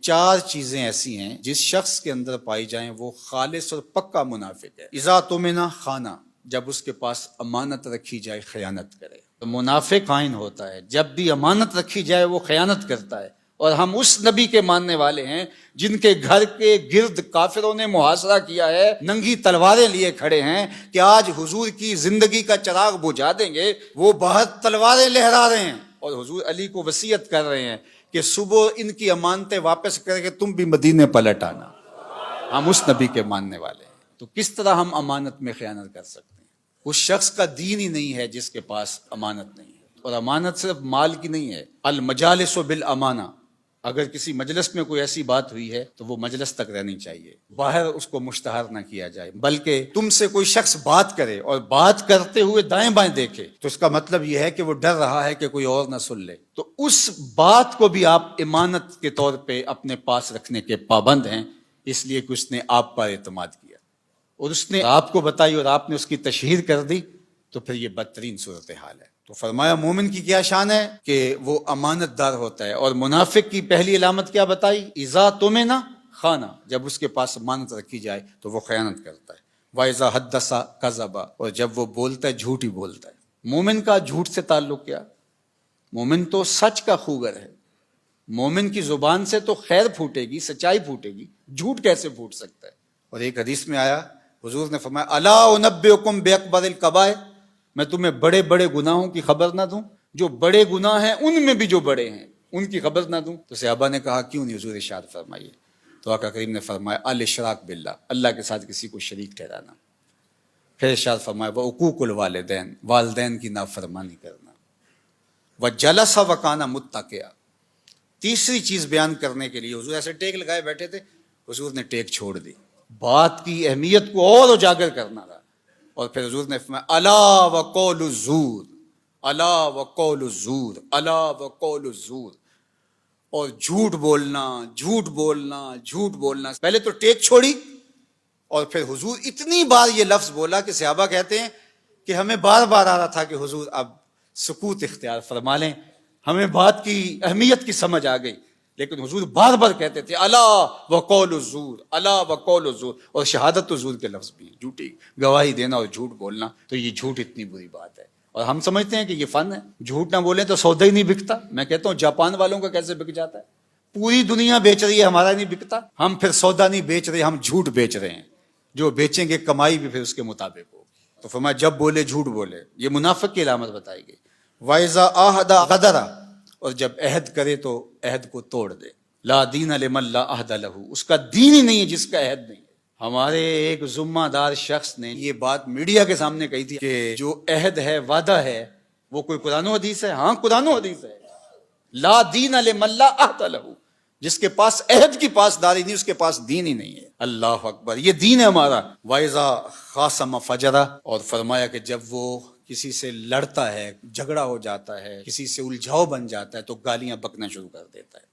چار چیزیں ایسی ہیں جس شخص کے اندر پائی جائیں وہ خالص اور پکا منافق ہے۔ اذا تمنا خانہ، جب اس کے پاس امانت رکھی جائے خیانت کرے۔ تو منافق خائن ہوتا ہے، جب بھی امانت رکھی جائے وہ خیانت کرتا ہے۔ اور ہم اس نبی کے ماننے والے ہیں جن کے گھر کے گرد کافروں نے محاصرہ کیا ہے، ننگی تلواریں لیے کھڑے ہیں کہ آج حضور کی زندگی کا چراغ بجھا دیں گے۔ وہ باہر تلواریں لہرا رہے ہیں اور حضور علی کو وصیت کر رہے ہیں کہ صبح ان کی امانتیں واپس کر کے تم بھی مدینے پلٹ آنا۔ ہم اس نبی کے ماننے والے ہیں، تو کس طرح ہم امانت میں خیانت کر سکتے ہیں؟ اس شخص کا دین ہی نہیں ہے جس کے پاس امانت نہیں ہے۔ اور امانت صرف مال کی نہیں ہے، المجالس بالامانہ۔ اگر کسی مجلس میں کوئی ایسی بات ہوئی ہے تو وہ مجلس تک رہنی چاہیے، باہر اس کو مشتہر نہ کیا جائے، بلکہ تم سے کوئی شخص بات کرے اور بات کرتے ہوئے دائیں بائیں دیکھے تو اس کا مطلب یہ ہے کہ وہ ڈر رہا ہے کہ کوئی اور نہ سن لے، تو اس بات کو بھی آپ امانت کے طور پہ اپنے پاس رکھنے کے پابند ہیں، اس لیے کہ اس نے آپ پر اعتماد کیا اور اس نے آپ کو بتائی اور آپ نے اس کی تشہیر کر دی، تو پھر یہ بدترین صورتحال ہے۔ تو فرمایا مومن کی کیا شان ہے کہ وہ امانت دار ہوتا ہے، اور منافق کی پہلی علامت کیا بتائی؟ اذا تمنا خانہ، جب اس کے پاس امانت رکھی جائے تو وہ خیانت کرتا ہے۔ واذا حدث کذب، اور جب وہ بولتا ہے جھوٹ ہی بولتا ہے۔ مومن کا جھوٹ سے تعلق کیا؟ مومن تو سچ کا خوگر ہے، مومن کی زبان سے تو خیر پھوٹے گی، سچائی پھوٹے گی، جھوٹ کیسے پھوٹ سکتا ہے؟ اور ایک حدیث میں آیا، حضور نے فرمایا الا انبئکم باکبر الکبائر، میں تمہیں بڑے بڑے گناہوں کی خبر نہ دوں؟ جو بڑے گناہ ہیں ان میں بھی جو بڑے ہیں ان کی خبر نہ دوں؟ تو صحابہ نے کہا کیوں نہیں حضور، ارشاد فرمائیے۔ تو آقا کریم نے فرمایا الاشراک باللہ، اللہ کے ساتھ کسی کو شریک ٹھہرانا۔ پھر ارشاد فرمایا وعقوق الوالدین، والدین کی نافرمانی کرنا، وجلس وکانا متکئا۔ تیسری چیز بیان کرنے کے لیے حضور ایسے ٹیک لگائے بیٹھے تھے، حضور نے ٹیک چھوڑ دی، بات کی اہمیت کو اور اجاگر کرنا تھا۔ اور پھر حضور نے فرمایا الا وقول الزور، الا وقول الزور، الا وقول الزور، اور جھوٹ بولنا، جھوٹ بولنا، جھوٹ بولنا۔ پہلے تو ٹیک چھوڑی اور پھر حضور اتنی بار یہ لفظ بولا کہ صحابہ کہتے ہیں کہ ہمیں بار بار آ رہا تھا کہ حضور اب سکوت اختیار فرما لیں، ہمیں بات کی اہمیت کی سمجھ آ گئی، لیکن حضور بار بار کہتے تھے الا وقول الزور، الا وقول الزور۔ اور شہادت الزور کے لفظ بھی، جھوٹی گواہی دینا اور جھوٹ بولنا، تو یہ جھوٹ اتنی بری بات ہے۔ اور ہم سمجھتے ہیں کہ یہ فن ہے، جھوٹ نہ بولیں تو سودا ہی نہیں بکتا۔ میں کہتا ہوں جاپان والوں کا کیسے بک جاتا ہے؟ پوری دنیا بیچ رہی ہے، ہمارا نہیں بکتا۔ ہم پھر سودا نہیں بیچ رہے، ہم جھوٹ بیچ رہے ہیں، جو بیچیں گے کمائی بھی پھر اس کے مطابق ہوگی۔ تو فرمایا جب بولے جھوٹ بولے، یہ منافق کی علامت بتائی گئی۔ وَإِذَا عَاهَدَ غَدَرَ، اور جب عہد کرے تو عہد کو توڑ دے۔ لا دین لمن لا عہد لہ، اس کا دین ہی نہیں ہے جس کا عہد نہیں ہے۔ ہمارے ایک ذمہ دار شخص نے یہ بات میڈیا کے سامنے کہی تھی کہ جو عہد ہے، وعدہ ہے، وہ کوئی قرآن و حدیث ہے؟ ہاں قرآن و حدیث ہے۔ لا دین لمن لا عہد لہ، جس کے پاس عہد کی پاسداری نہیں، اس کے پاس دین ہی نہیں ہے۔ اللہ اکبر، یہ دین ہے ہمارا۔ وَإِذَا خَاصَمَ فَجَرَ، اور فرمایا کہ جب وہ کسی سے لڑتا ہے، جھگڑا ہو جاتا ہے، کسی سے الجھاؤ بن جاتا ہے تو گالیاں بکنا شروع کر دیتا ہے۔